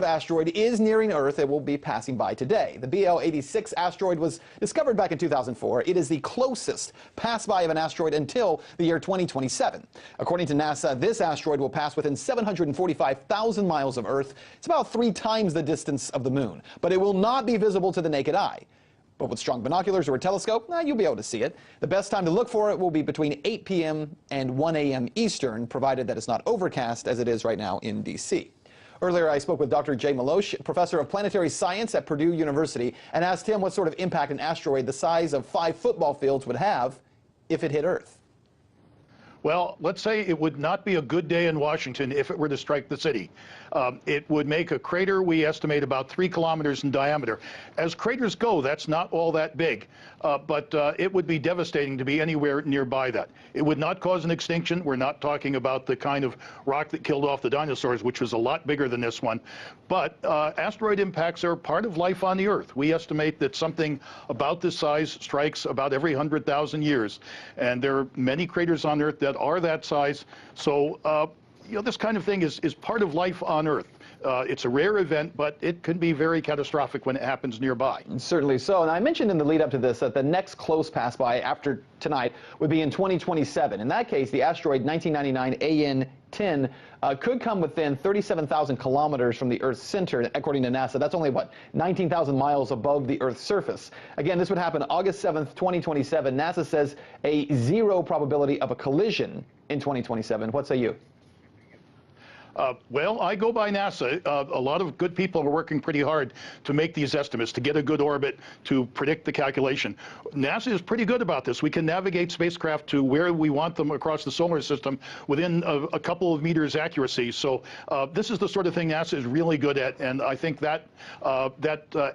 Asteroid is nearing Earth. It will be passing by today. The BL-86 asteroid was discovered back in 2004. It is the closest pass-by of an asteroid until the year 2027. According to NASA, this asteroid will pass within 745,000 miles of Earth. It's about 3 times the distance of the Moon, but it will not be visible to the naked eye. But with strong binoculars or a telescope, you'll be able to see it. The best time to look for it will be between 8 p.m. and 1 a.m. Eastern, provided that it's not overcast as it is right now in D.C. Earlier, I spoke with Dr. Jay Malosh, professor of planetary science at Purdue University, and asked him what sort of impact an asteroid the size of 5 football fields would have if it hit Earth. Well, let's say it would not be a good day in Washington if it were to strike the city. It would make a crater we estimate about 3 kilometers in diameter. As craters go, that's not all that big, but it would be devastating to be anywhere nearby that. It would not cause an extinction. We're not talking about the kind of rock that killed off the dinosaurs, which was a lot bigger than this one. But asteroid impacts are part of life on the Earth. We estimate that something about this size strikes about every 100,000 years. And there are many craters on Earth that are that size. So, this kind of thing is part of life on Earth. It's a rare event, but it can be very catastrophic when it happens nearby. Certainly so. And I mentioned in the lead up to this that the next close pass by after tonight would be in 2027. In that case, the asteroid 1999 AN10 could come within 37,000 kilometers from the Earth's center. According to NASA, that's only, 19,000 miles above the Earth's surface. Again, this would happen August 7th, 2027. NASA says a 0 probability of a collision in 2027. What say you? Well, I go by NASA. A lot of good people are working pretty hard to make these estimates, to get a good orbit, to predict the calculation. NASA is pretty good about this. We can navigate spacecraft to where we want them across the solar system within a couple of meters accuracy. So this is the sort of thing NASA is really good at, and I think that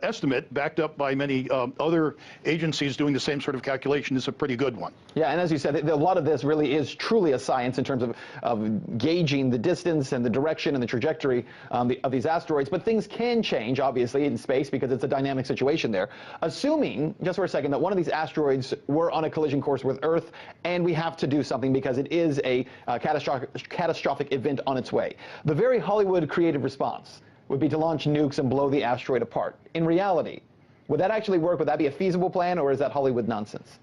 estimate, backed up by many other agencies doing the same sort of calculation, is a pretty good one. Yeah, and as you said, a lot of this really is truly a science in terms of gauging the distance and the direction and the trajectory of these asteroids. But things can change, obviously, in space because it's a dynamic situation there. Assuming, just for a second, that one of these asteroids were on a collision course with Earth and we have to do something because it is a catastrophic event on its way. The very Hollywood creative response would be to launch nukes and blow the asteroid apart. In reality, would that actually work? Would that be a feasible plan, or is that Hollywood nonsense?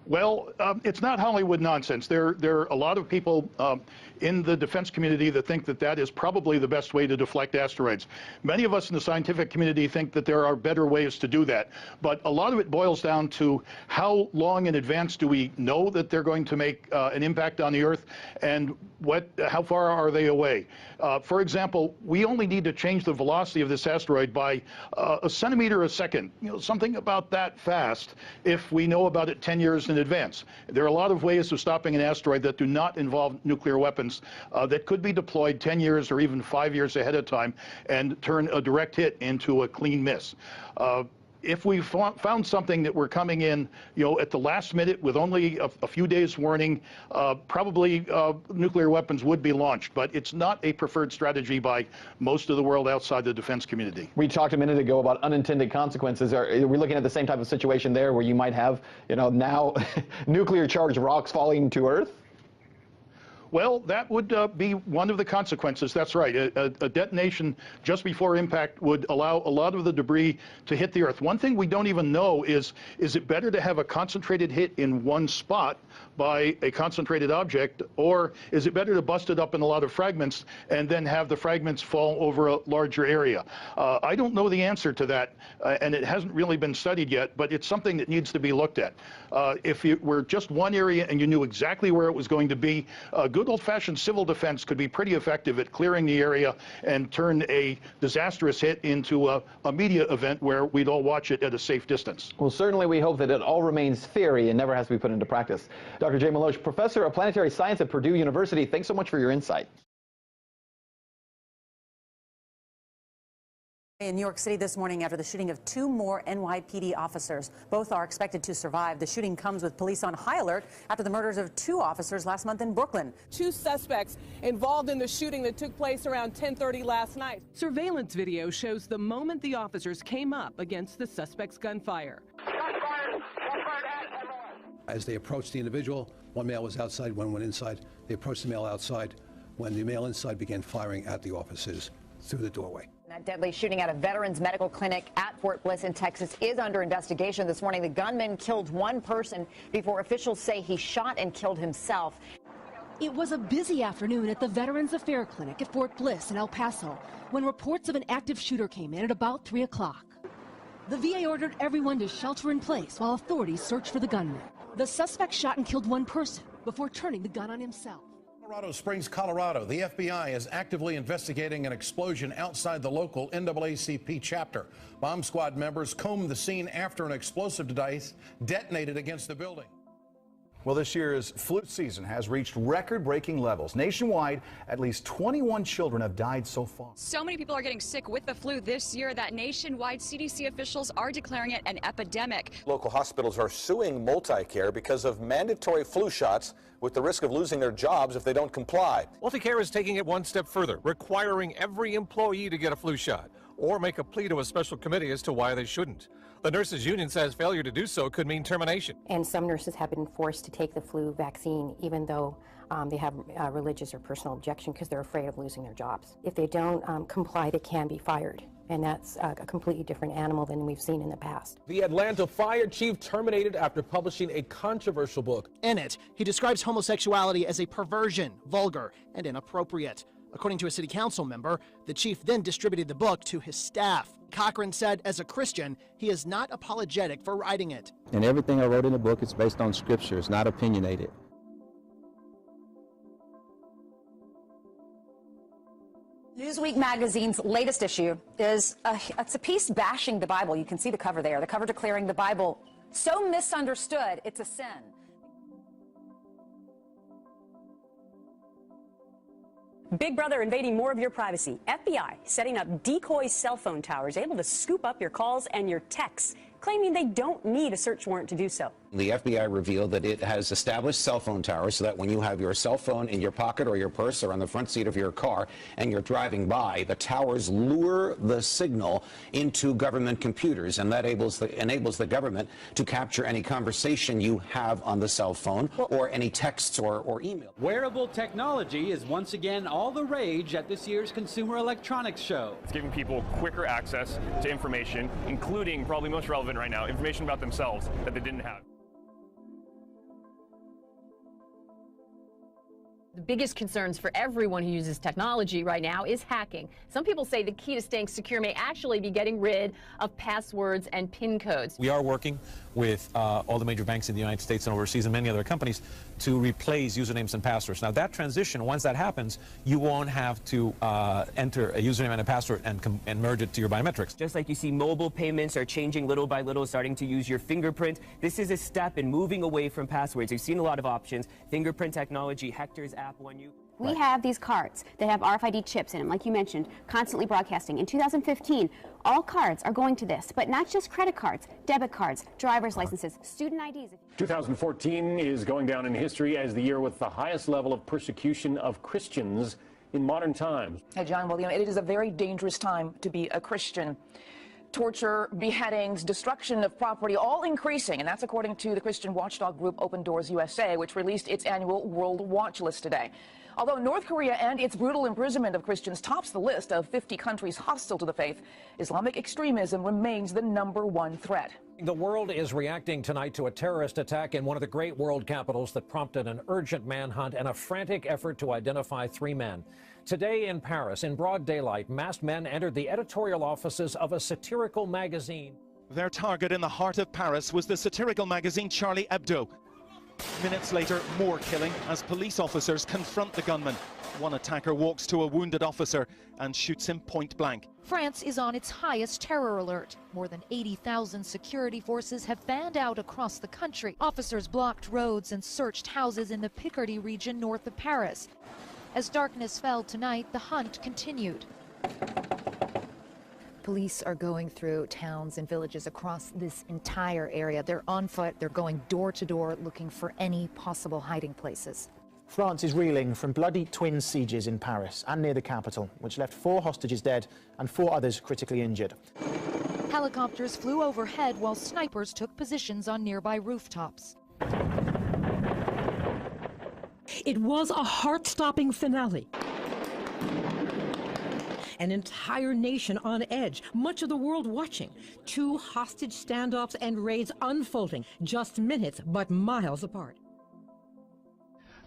Well, it's not Hollywood nonsense. There are a lot of people in the defense community that think that that is probably the best way to deflect asteroids. Many of us in the scientific community think that there are better ways to do that. But a lot of it boils down to how long in advance do we know that they're going to make an impact on the Earth, and how far are they away? For example, we only need to change the velocity of this asteroid by a centimeter a second, something about that fast, if we know about it 10 years in advance. There are a lot of ways of stopping an asteroid that do not involve nuclear weapons that could be deployed 10 years or even 5 years ahead of time and turn a direct hit into a clean miss. If we found something that we're coming in, at the last minute with only a few days warning, probably nuclear weapons would be launched. But it's not a preferred strategy by most of the world outside the defense community. We talked a minute ago about unintended consequences. Are we looking at the same type of situation there, where you might have, now nuclear charged rocks falling to Earth? Well, that would be one of the consequences. That's right. A detonation just before impact would allow a lot of the debris to hit the Earth. One thing we don't even know is it better to have a concentrated hit in one spot by a concentrated object, or is it better to bust it up in a lot of fragments and then have the fragments fall over a larger area? I don't know the answer to that, and it hasn't really been studied yet, but it's something that needs to be looked at. If it were just one area and you knew exactly where it was going to be, good old-fashioned civil defense could be pretty effective at clearing the area and turn a disastrous hit into a media event where we'd all watch it at a safe distance. Well, certainly we hope that it all remains theory and never has to be put into practice. Dr. Jay Malosh, professor of planetary science at Purdue University, thanks so much for your insight. In New York City this morning after the shooting of 2 more NYPD officers. Both are expected to survive. The shooting comes with police on high alert after the murders of 2 officers last month in Brooklyn. 2 suspects involved in the shooting that took place around 10:30 last night. Surveillance video shows the moment the officers came up against the suspect's gunfire. As they approached the individual, one male was outside, one went inside. They approached the male outside when the male inside began firing at the officers through the doorway. That deadly shooting at a veterans medical clinic at Fort Bliss in Texas is under investigation. This morning, the gunman killed one person before officials say he shot and killed himself. It was a busy afternoon at the Veterans Affairs Clinic at Fort Bliss in El Paso when reports of an active shooter came in at about 3 o'clock. The VA ordered everyone to shelter in place while authorities searched for the gunman. The suspect shot and killed one person before turning the gun on himself. Colorado Springs, Colorado. The FBI is actively investigating an explosion outside the local NAACP chapter. Bomb squad members combed the scene after an explosive device detonated against the building. Well, this year's flu season has reached record-breaking levels. Nationwide, at least 21 children have died so far. So many people are getting sick with the flu this year that nationwide CDC officials are declaring it an epidemic. Local hospitals are suing Multicare because of mandatory flu shots with the risk of losing their jobs if they don't comply. Multicare is taking it one step further, requiring every employee to get a flu shot or make a plea to a special committee as to why they shouldn't. The nurses union says failure to do so could mean termination. And some nurses have been forced to take the flu vaccine even though they have religious or personal objection because they're afraid of losing their jobs. If they don't comply, they can be fired. And that's a completely different animal than we've seen in the past. The Atlanta fire chief terminated after publishing a controversial book. In it, he describes homosexuality as a perversion, vulgar, and inappropriate. According to a city council member, the chief then distributed the book to his staff. Cochran said as a Christian, he is not apologetic for writing it. And everything I wrote in the book is based on scripture. It's not opinionated. Newsweek magazine's latest issue is it's a piece bashing the Bible. You can see the cover there. The cover declaring the Bible so misunderstood, it's a sin. Big Brother invading more of your privacy. FBI setting up decoy cell phone towers able to scoop up your calls and your texts, claiming they don't need a search warrant to do so. The FBI revealed that it has established cell phone towers so that when you have your cell phone in your pocket or your purse or on the front seat of your car and you're driving by, the towers lure the signal into government computers, and that enables the government to capture any conversation you have on the cell phone or any texts or email. Wearable technology is once again all the rage at this year's Consumer Electronics Show. It's giving people quicker access to information, including, probably most relevant right now, information about themselves that they didn't have. The biggest concerns for everyone who uses technology right now is hacking. Some people say the key to staying secure may actually be getting rid of passwords and PIN codes. We are working with all the major banks in the United States and overseas and many other companies to replace usernames and passwords. Now that transition, once that happens, you won't have to enter a username and a password and merge it to your biometrics. Just like you see mobile payments are changing little by little, starting to use your fingerprint, this is a step in moving away from passwords. We've seen a lot of options. Fingerprint technology, Hector's app, We have these cards that have RFID chips in them, like you mentioned, constantly broadcasting. In 2015, all cards are going to this, but not just credit cards, debit cards, driver's licenses, student IDs. 2014 is going down in history as the year with the highest level of persecution of Christians in modern times. Hey, John, well, it is a very dangerous time to be a Christian. Torture, beheadings, destruction of property, all increasing, and that's according to the Christian watchdog group Open Doors USA, which released its annual World Watch List today. Although North Korea and its brutal imprisonment of Christians tops the list of 50 countries hostile to the faith, Islamic extremism remains the #1 threat. The world is reacting tonight to a terrorist attack in one of the great world capitals that prompted an urgent manhunt and a frantic effort to identify 3 men. Today in Paris, in broad daylight, masked men entered the editorial offices of a satirical magazine. Their target in the heart of Paris was the satirical magazine Charlie Hebdo. Minutes later, more killing as police officers confront the gunman. One attacker walks to a wounded officer and shoots him point blank. France is on its highest terror alert. More than 80,000 security forces have fanned out across the country. Officers blocked roads and searched houses in the Picardy region north of Paris. As darkness fell tonight, the hunt continued. Police are going through towns and villages across this entire area. They're on foot, they're going door to door looking for any possible hiding places. France is reeling from bloody twin sieges in Paris and near the capital, which left 4 hostages dead and 4 others critically injured. Helicopters flew overhead while snipers took positions on nearby rooftops. It was a heart-stopping finale. An entire nation on edge, much of the world watching. 2 hostage standoffs and raids unfolding, just minutes but miles apart.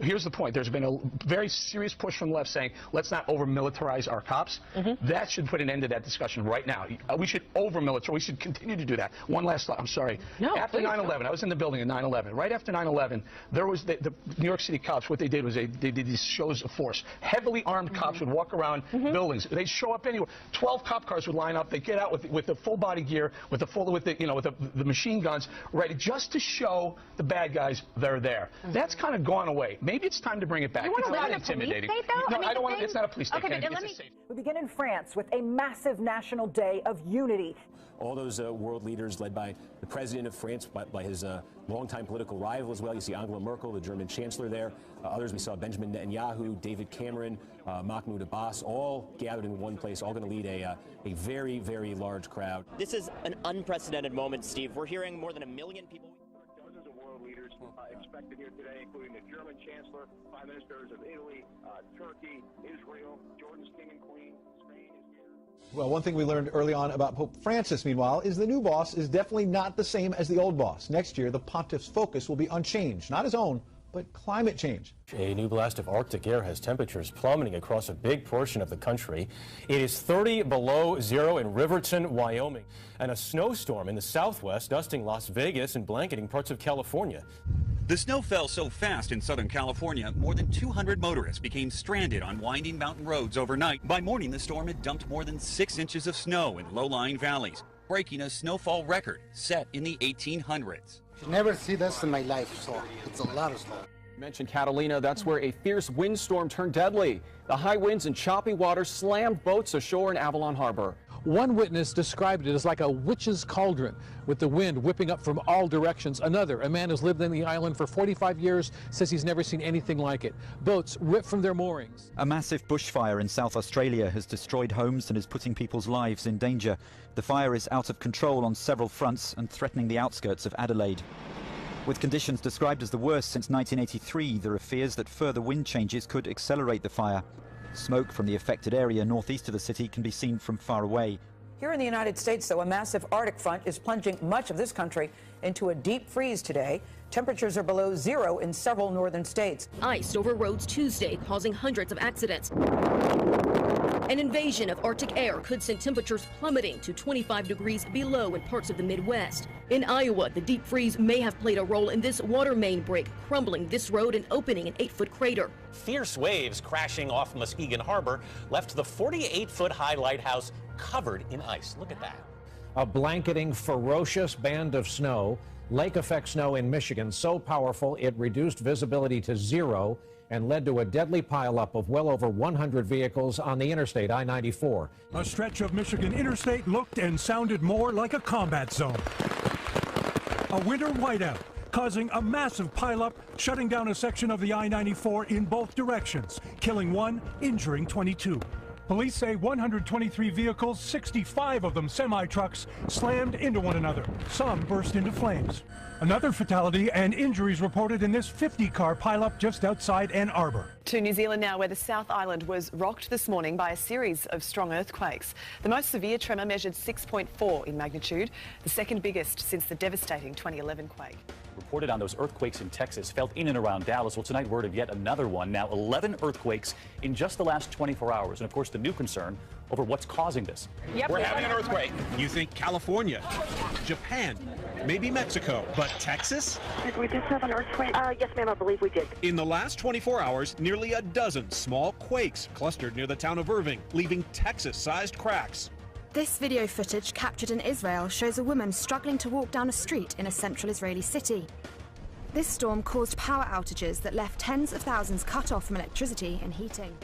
Here's the point. There's been a very serious push from the left saying, let's not over-militarize our cops. That should put an end to that discussion right now. We should over-militarize. We should continue to do that. One last thought. I'm sorry. No, after 9/11, I was in the building at 9/11. Right after 9/11, there was the New York City cops. What they did was they did these shows of force. Heavily armed cops would walk around buildings. They'd show up anywhere. 12 cop cars would line up. They'd get out with the full body gear, with the machine guns, ready just to show the bad guys they're there. That's kind of gone away. Maybe it's time to bring it back. You want It's to live not in a police intimidating. state, though? No, I mean, I don't want to. It's not a police state. Okay, but It's let a me. safe. We begin in France with a massive national day of unity. All those world leaders led by the president of France, by his longtime political rival as well. You see Angela Merkel, the German chancellor there. Others, we saw Benjamin Netanyahu, David Cameron, Mahmoud Abbas, all gathered in one place, all going to lead a very, very large crowd. This is an unprecedented moment, Steve. We're hearing more than 1 million people. Dozens of world leaders expected here today, including the German chancellor, prime ministers of Italy, Turkey, Israel, Jordan's king and queen, Spain is here. Well, one thing we learned early on about Pope Francis, meanwhile, is the new boss is definitely not the same as the old boss. Next year, the pontiff's focus will be unchanged, not his own, but climate change. A new blast of Arctic air has temperatures plummeting across a big portion of the country. It is 30 below zero in Riverton, Wyoming, and a snowstorm in the southwest dusting Las Vegas and blanketing parts of California. The snow fell so fast in Southern California, more than 200 motorists became stranded on winding mountain roads overnight. By morning, the storm had dumped more than 6 inches of snow in low-lying valleys, breaking a snowfall record set in the 1800s. I've never seen this in my life, so it's a lot of snow. You mentioned Catalina. That's where a fierce windstorm turned deadly. The high winds and choppy water slammed boats ashore in Avalon Harbor. One witness described it as like a witch's cauldron, with the wind whipping up from all directions. Another, a man who's lived on the island for 45 years, says he's never seen anything like it. Boats ripped from their moorings. A massive bushfire in South Australia has destroyed homes and is putting people's lives in danger. The fire is out of control on several fronts and threatening the outskirts of Adelaide. With conditions described as the worst since 1983, there are fears that further wind changes could accelerate the fire. Smoke from the affected area northeast of the city can be seen from far away. Here in the United States, though, a massive Arctic front is plunging much of this country into a deep freeze today. Temperatures are below zero in several northern states. Ice over roads Tuesday, causing hundreds of accidents. An invasion of Arctic air could send temperatures plummeting to 25 degrees below in parts of the Midwest. In Iowa, the deep freeze may have played a role in this water main break, crumbling this road and opening an 8-foot crater. Fierce waves crashing off Muskegon Harbor left the 48-foot-high lighthouse covered in ice. Look at that. A blanketing, ferocious band of snow, lake-effect snow in Michigan, so powerful it reduced visibility to zero and led to a deadly pileup of well over 100 vehicles on the interstate I-94. A stretch of Michigan interstate looked and sounded more like a combat zone. A winter whiteout, causing a massive pileup, shutting down a section of the I-94 in both directions, killing 1, injuring 22. Police say 123 vehicles, 65 of them semi-trucks, slammed into one another. Some burst into flames. Another fatality and injuries reported in this 50-car pileup just outside Ann Arbor. To New Zealand now, where the South Island was rocked this morning by a series of strong earthquakes. The most severe tremor measured 6.4 in magnitude, the second biggest since the devastating 2011 quake. Reported on those earthquakes in Texas, felt in and around Dallas. Well, tonight, word of yet another one. Now, 11 earthquakes in just the last 24 hours. And, of course, the new concern over what's causing this. Yep, we're having an earthquake. You think California, Japan, maybe Mexico, but Texas? Did we just have an earthquake? Yes, ma'am, I believe we did. In the last 24 hours, nearly a dozen small quakes clustered near the town of Irving, leaving Texas-sized cracks. This video footage captured in Israel shows a woman struggling to walk down a street in a central Israeli city. This storm caused power outages that left tens of thousands cut off from electricity and heating.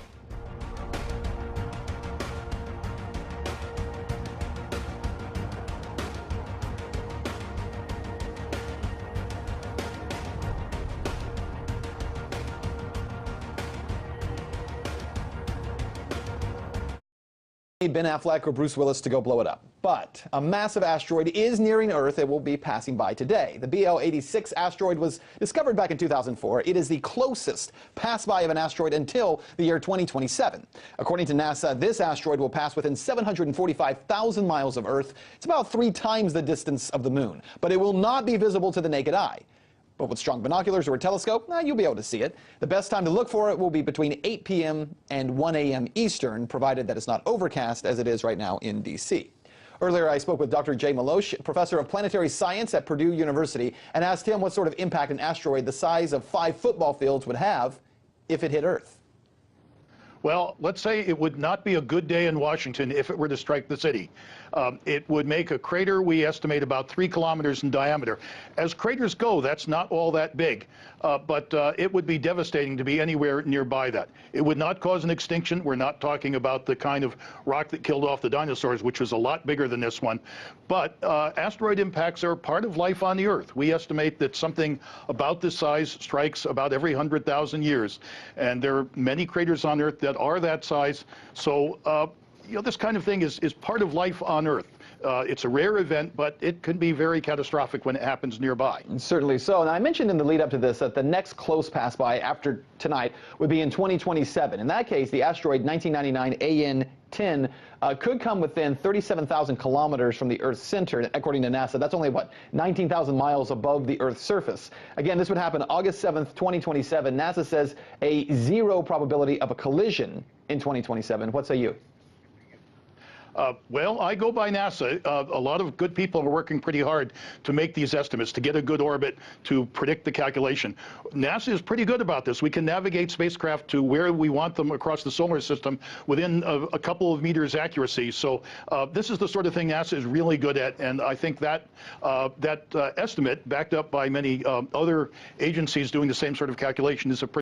need Ben Affleck or Bruce Willis to go blow it up. But a massive asteroid is nearing Earth. It will be passing by today. The BL-86 asteroid was discovered back in 2004. It is the closest pass-by of an asteroid until the year 2027. According to NASA, this asteroid will pass within 745,000 miles of Earth. It's about 3 times the distance of the Moon. But it will not be visible to the naked eye. But with strong binoculars or a telescope, you'll be able to see it. The best time to look for it will be between 8 p.m. and 1 a.m. Eastern, provided that it's not overcast as it is right now in D.C. Earlier, I spoke with Dr. Jay Malosh, professor of planetary science at Purdue University, and asked him what sort of impact an asteroid the size of 5 football fields would have if it hit Earth. Well, let's say it would not be a good day in Washington if it were to strike the city. It would make a crater we estimate about 3 kilometers in diameter. As craters go, that's not all that big, but it would be devastating to be anywhere nearby that. It would not cause an extinction. We're not talking about the kind of rock that killed off the dinosaurs, which was a lot bigger than this one. But asteroid impacts are part of life on the Earth. We estimate that something about this size strikes about every 100,000 years. And there are many craters on Earth that are that size. So, this kind of thing is part of life on Earth. It's a rare event, but it can be very catastrophic when it happens nearby. Certainly so. And I mentioned in the lead up to this that the next close pass by after tonight would be in 2027. In that case, the asteroid 1999 AN10 could come within 37,000 kilometers from the Earth's center. According to NASA, that's only, 19,000 miles above the Earth's surface. Again, this would happen August 7th, 2027. NASA says a 0 probability of a collision in 2027. What say you? Well, I go by NASA. A lot of good people are working pretty hard to make these estimates, to get a good orbit, to predict the calculation. NASA is pretty good about this. We can navigate spacecraft to where we want them across the solar system within a couple of meters accuracy. So this is the sort of thing NASA is really good at, and I think that estimate, backed up by many other agencies doing the same sort of calculation, is a pretty